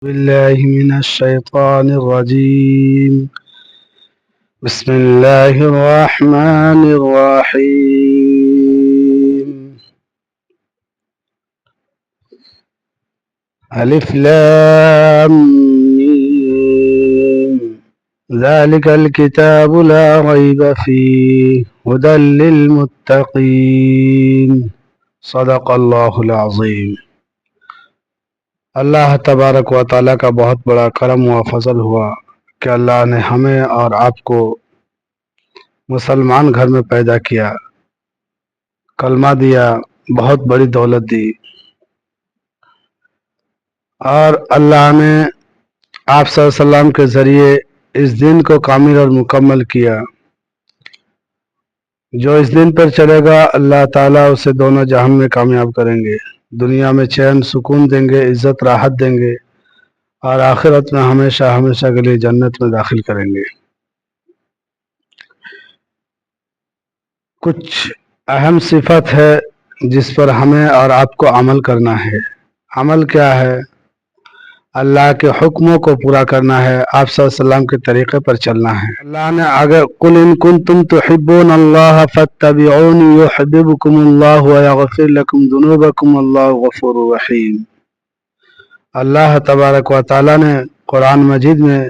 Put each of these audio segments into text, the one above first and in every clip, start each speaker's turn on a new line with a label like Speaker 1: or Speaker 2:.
Speaker 1: بالله من الشيطان الرجيم. بسم الله الرحمن الرحيم. ألف لام ميم. ذلك الكتاب لا ريب فيه هدى للمتقين. صدق اللہ العظیم. اللہ تبارک و تعالیٰ کا بہت بڑا کرم و فضل ہوا کہ اللہ نے ہمیں اور آپ کو مسلمان گھر میں پیدا کیا، کلمہ دیا، بہت بڑی دولت دی، اور اللہ نے آپ صلی اللہ علیہ وسلم کے ذریعے اس دن کو کامل اور مکمل کیا. جو اس دن پر چلے گا اللہ تعالیٰ اسے دونوں جہان میں کامیاب کریں گے، دنیا میں چین سکون دیں گے، عزت راحت دیں گے، اور آخرت میں ہمیشہ ہمیشہ کے لیے جنت میں داخل کریں گے. کچھ اہم صفت ہے جس پر ہمیں اور آپ کو عمل کرنا ہے. عمل کیا ہے؟ اللہ کے حکموں کو پورا کرنا ہے، آپ صلی اللہ علیہ وسلم کے طریقے پر چلنا ہے. اللہ نے آگے قل ان کنتم تحبون اللہ فاتبعونی یحببکم اللہ ویغفر لکم ذنوبکم اللہ غفور رحیم. اللہ تبارک و تعالیٰ نے قرآن مجید میں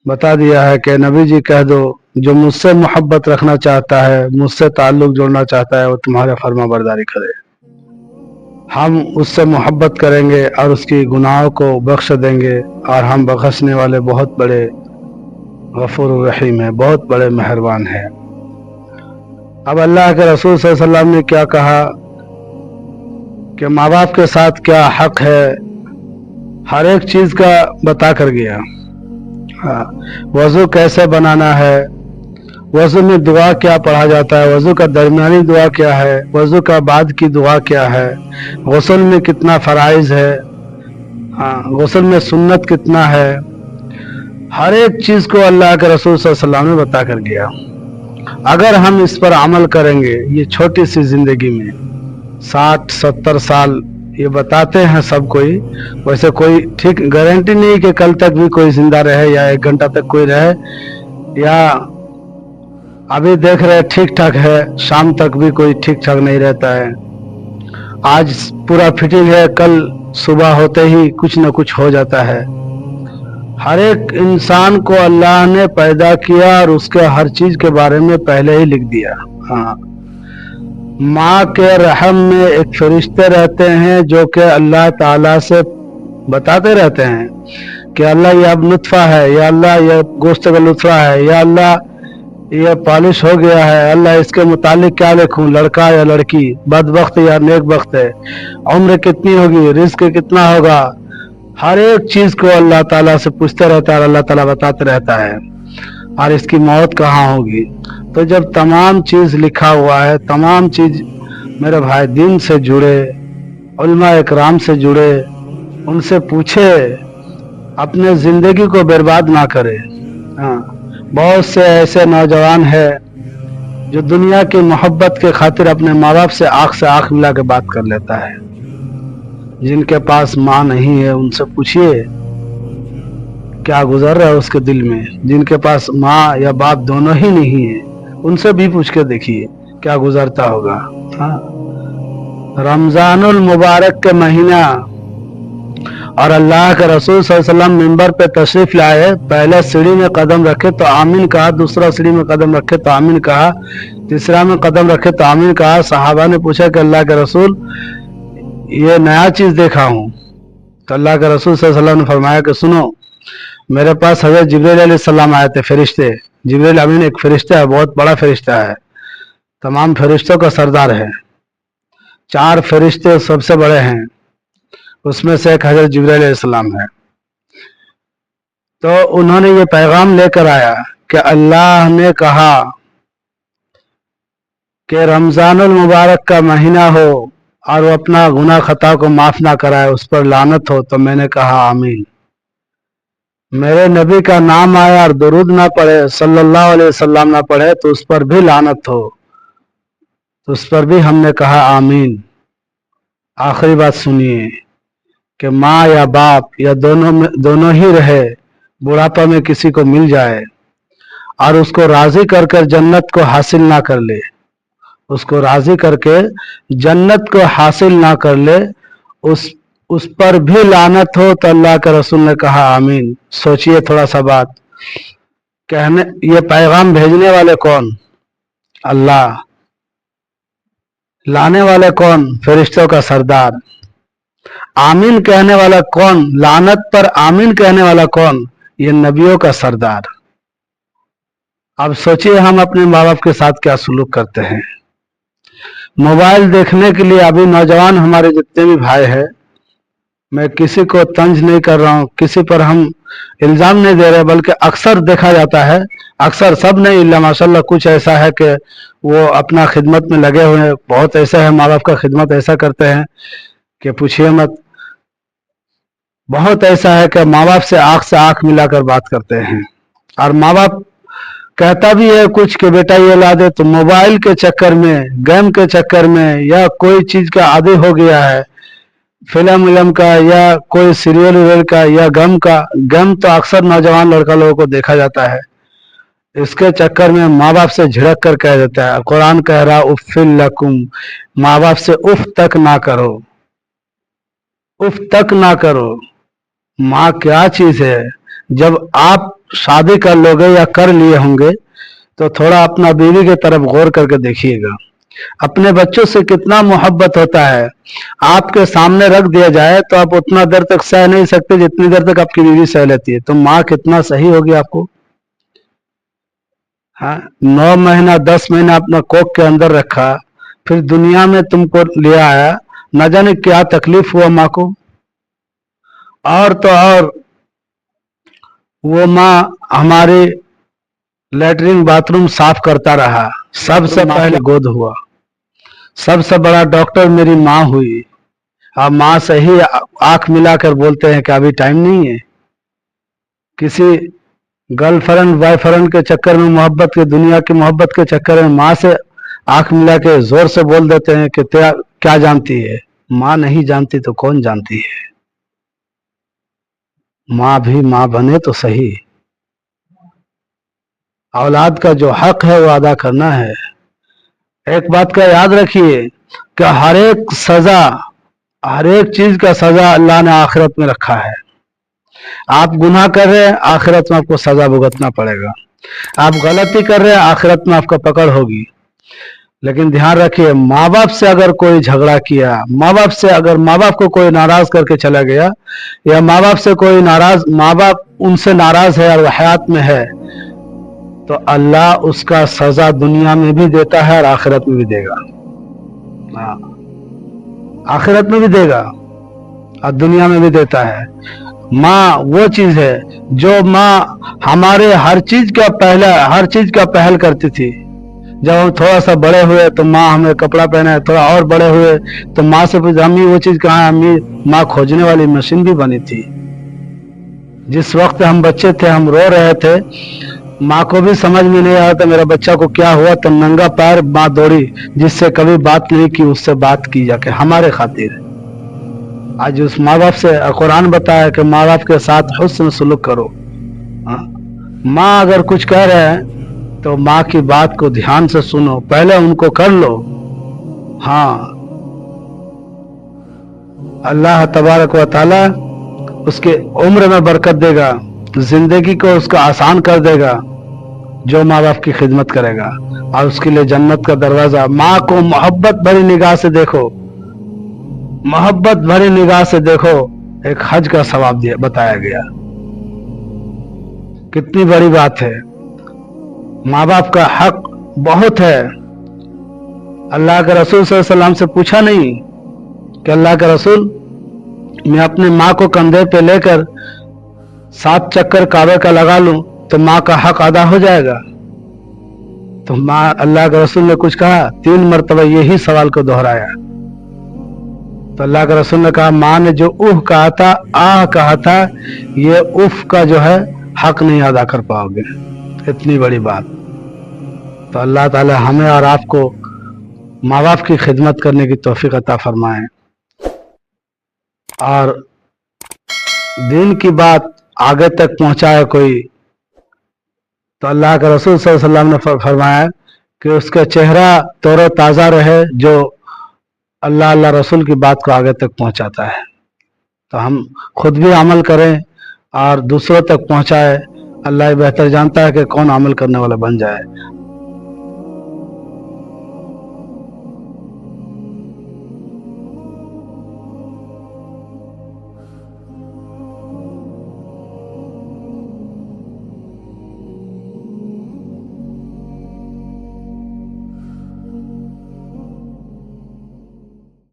Speaker 1: بتا دیا ہے کہ نبی جی کہہ دو جو مجھ سے محبت رکھنا چاہتا ہے، مجھ سے تعلق جوڑنا چاہتا ہے، وہ تمہارے فرما برداری کرے. ہم اس سے محبت کریں گے اور اس کی گناہوں کو بخش دیں گے، اور ہم بخشنے والے بہت بڑے غفور الرحیم ہیں، بہت بڑے مہربان ہیں. اب اللہ کے رسول صلی اللہ علیہ وسلم نے کیا کہا کہ ماں باپ کے ساتھ کیا حق ہے، ہر ایک چیز کا بتا کر گیا. وضو کیسے بنانا ہے، وضو میں دعا کیا پڑھا جاتا ہے، وضو کا درمیانی دعا کیا ہے، وضو کا بعد کی دعا کیا ہے، غسل میں کتنا فرائض ہے، غسل میں سنت کتنا ہے، ہر ایک چیز کو اللہ کے رسول صلی اللہ علیہ وسلم نے بتا کر گیا. اگر ہم اس پر عمل کریں گے یہ چھوٹی سی زندگی میں 60-70 سال یہ بتاتے ہیں سب کوئی، ویسے کوئی ٹھیک گارنٹی نہیں کہ کل تک بھی کوئی زندہ رہے یا 1 گھنٹہ تک کوئی رہے، یا ابھی دیکھ رہے ٹھیک ٹھاک ہے شام تک بھی کوئی ٹھیک ٹھاک نہیں رہتا ہے. آج پورا فٹنگ ہے، کل صبح ہوتے ہی کچھ نہ کچھ ہو جاتا ہے. ہر ایک انسان کو اللہ نے پیدا کیا اور اس کے ہر چیز کے بارے میں پہلے ہی لکھ دیا. ماں کے رحم میں ایک فرشتے رہتے ہیں جو کہ اللہ تعالیٰ سے بتاتے رہتے ہیں کہ اللہ یہ اب نطفہ ہے، یا اللہ یہ گوشت کا لطفہ ہے، یا اللہ یہ پالش ہو گیا ہے، اللہ اس کے متعلق کیا لکھوں، لڑکا یا لڑکی، بدبخت یا نیک بخت ہے، عمر کتنی ہوگی، رزق کتنا ہوگا. ہر ایک چیز کو اللہ تعالیٰ سے پوچھتے رہتا ہے اور اللہ تعالیٰ بتاتے رہتا ہے. اور اس کی موت کہاں ہوگی. تو جب تمام چیز لکھا ہوا ہے، تمام چیز میرے بھائی دین سے جڑے، علماء اکرام سے جڑے، ان سے پوچھے، اپنے زندگی کو برباد نہ کرے. بہت سے ایسے نوجوان ہیں جو دنیا کی محبت کے خاطر اپنے ماں باپ سے آنکھ ملا کے بات کر لیتا ہے. جن کے پاس ماں نہیں ہے ان سے پوچھئے کیا گزر رہا ہے اس کے دل میں. جن کے پاس ماں یا باپ دونوں ہی نہیں ہے ان سے بھی پوچھ کے دیکھیے کیا گزرتا ہوگا. رمضان المبارک کے مہینہ اور اللہ کے رسول صلی اللہ علیہ وسلم منبر پہ تشریف لائے، پہلے سیڑھی میں قدم رکھے تو آمین کہا، دوسرا سیڑھی میں قدم رکھے تو آمین کہا، تیسرا میں قدم رکھے تو آمین کہا. صحابہ نے پوچھا کہ اللہ کے رسول یہ نیا چیز دیکھا ہوں. تو اللہ کے رسول صلی اللہ علیہ وسلم نے فرمایا کہ سنو، میرے پاس حضرت جبرائیل علیہ السلام آئے تھے، فرشتے. جبرائیل امین ایک فرشتہ ہے، بہت بڑا فرشتہ ہے، تمام فرشتوں کا سردار ہے. 4 فرشتے سب سے بڑے ہیں، اس میں سے ایک حضرت جبرائیل علیہ السلام ہے. تو انہوں نے یہ پیغام لے کر آیا کہ اللہ نے کہا کہ رمضان المبارک کا مہینہ ہو اور وہ اپنا گناہ خطا کو معاف نہ کرائے، اس پر لعنت ہو. تو میں نے کہا آمین. میرے نبی کا نام آیا اور درود نہ پڑھے، صلی اللہ علیہ وسلم نہ پڑھے تو اس پر بھی لعنت ہو. تو اس پر بھی ہم نے کہا آمین. آخری بات سنیے कि माँ या बाप या दोनों ही रहे, बुढ़ापा में किसी को मिल जाए और उसको राजी कर कर जन्नत को हासिल ना कर ले, उसको राजी करके जन्नत को हासिल ना कर ले, उस पर भी लानत हो, तो अल्लाह के रसूल ने कहा आमीन। सोचिए थोड़ा सा बात, कहने ये पैगाम भेजने वाले कौन? अल्लाह। लाने वाले कौन? फरिश्तों का सरदार। आमीन कहने वाला कौन? लानत पर आमीन कहने वाला कौन? ये नबियों का सरदार। अब सोचिए हम अपने माँ बाप के साथ क्या सलूक करते हैं। मोबाइल देखने के लिए अभी नौजवान हमारे जितने भी भाई हैं, मैं किसी को तंज नहीं कर रहा हूं, किसी पर हम इल्जाम नहीं दे रहे, बल्कि अक्सर देखा जाता है, अक्सर सब नहीं इल्ला माशाल्लाह कुछ ऐसा है कि वो अपना खिदमत में लगे हुए हैं। बहुत ऐसा है माँ बाप का खिदमत ऐसा करते हैं कि पूछिए मत। बहुत ऐसा है कि माँ बाप से आंख मिलाकर बात करते हैं, और माँ बाप कहता भी है कुछ कि बेटा ये ला दे, तो मोबाइल के चक्कर में, गेम के चक्कर में, या कोई चीज का आदी हो गया है, फिल्म का या कोई सीरियल का या गम तो अक्सर नौजवान लड़का लोगों को देखा जाता है। इसके चक्कर में माँ बाप से झिड़क कर कह देता है, कुरान कह रहा उफ़्फ़िल लकुम, माँ बाप से उफ तक ना करो, उफ तक ना करो। माँ क्या चीज है? जब आप शादी कर लोगे या कर लिए होंगे तो थोड़ा अपना बीवी की तरफ गौर करके देखिएगा, अपने बच्चों से कितना मोहब्बत होता है। आपके सामने रख दिया जाए तो आप उतना देर तक सह नहीं सकते जितनी देर तक आपकी बीवी सह लेती है, तो माँ कितना सही होगी आपको। हाँ, 9 महीना 10 महीना अपना कोख के अंदर रखा, फिर दुनिया में तुमको ले आया, न जाने क्या तकलीफ हुआ माँ को। और तो और वो माँ हमारे लेटरिन बाथरूम साफ करता रहा, सबसे पहले गोद हुआ, सबसे बड़ा डॉक्टर मेरी माँ हुई। अब माँ से ही आंख मिलाकर बोलते हैं कि अभी टाइम नहीं है। किसी गर्लफ्रेंड बॉयफ्रेंड के चक्कर में, मोहब्बत के, दुनिया की मोहब्बत के चक्कर में माँ से आंख मिला के जोर से बोल देते हैं कि क्या जानती है। माँ नहीं जानती तो कौन जानती है। माँ भी माँ बने तो सही। औलाद का जो हक है वो अदा करना है। एक बात का याद रखिए कि हर एक सजा, हर एक चीज का सजा अल्लाह ने आखिरत में रखा है। आप गुनाह कर रहे हैं, आखिरत में आपको सजा भुगतना पड़ेगा। आप गलती कर रहे हैं, आखिरत में आपका पकड़ होगी। लेकिन ध्यान रखिए, माँ बाप से अगर कोई झगड़ा किया, माँ बाप को कोई नाराज करके चला गया, या माँ बाप से कोई माँ बाप उनसे नाराज है और हयात में है, तो अल्लाह उसका सजा दुनिया में भी देता है और आखिरत में भी देगा। आखिरत में भी देगा और दुनिया में भी देता है। माँ वो चीज है जो माँ हमारे हर चीज का पहल करती थी। जब हम थोड़ा सा बड़े हुए तो माँ हमें कपड़ा पहना है, थोड़ा और बड़े हुए तो माँ से पूछा अम्मी वो चीज कहाँ है, अम्मी माँ खोजने वाली मशीन भी बनी थी। जिस वक्त हम बच्चे थे, हम रो रहे थे, माँ को भी समझ में नहीं आया था मेरा बच्चा को क्या हुआ, तो नंगा पैर माँ दौड़ी, जिससे कभी बात नहीं की उससे बात की जाके हमारे खातिर। आज उस माँ बाप से कुरान बताया कि माँ बाप के साथ हुस्न सलूक करो। माँ अगर कुछ कह रहे हैं तो माँ की बात को ध्यान से सुनो, पहले उनको कर लो। हाँ, अल्लाह तबारक व तआला उसके उम्र में बरकत देगा, जिंदगी को उसका आसान कर देगा जो माँ बाप की खिदमत करेगा, और उसके लिए जन्नत का दरवाजा। माँ को मोहब्बत भरी निगाह से देखो, मोहब्बत भरी निगाह से देखो, एक हज का सवाब बताया गया। कितनी बड़ी बात है। माँ बाप का हक बहुत है। अल्लाह के रसूल सल्लल्लाहु अलैहि वसल्लम से पूछा नहीं कि अल्लाह के रसूल, मैं अपने माँ को कंधे पे लेकर 7 चक्कर काबे का लगा लूं तो माँ का हक अदा हो जाएगा? तो माँ, अल्लाह के रसूल ने कुछ कहा, 3 मरतबा यही सवाल को दोहराया। तो अल्लाह के रसूल ने कहा, माँ ने जो उह कहा था, आह कहा था, ये उफ का जो है हक नहीं अदा कर पाओगे। इतनी बड़ी बात। तो अल्लाह ताला हमें और आपको माँ बाप की खिदमत करने की तौफीक अता फरमाए। और دین کی بات آگے تک پہنچائے کوئی تو اللہ کے رسول صلی اللہ علیہ وسلم نے فرمایا کہ اس کا چہرہ تور و تازہ رہے جو اللہ رسول کی بات کو آگے تک پہنچاتا ہے. تو ہم خود بھی عمل کریں اور دوسروں تک پہنچائے. اللہ بہتر جانتا ہے کہ کون عمل کرنے والا بن جائے.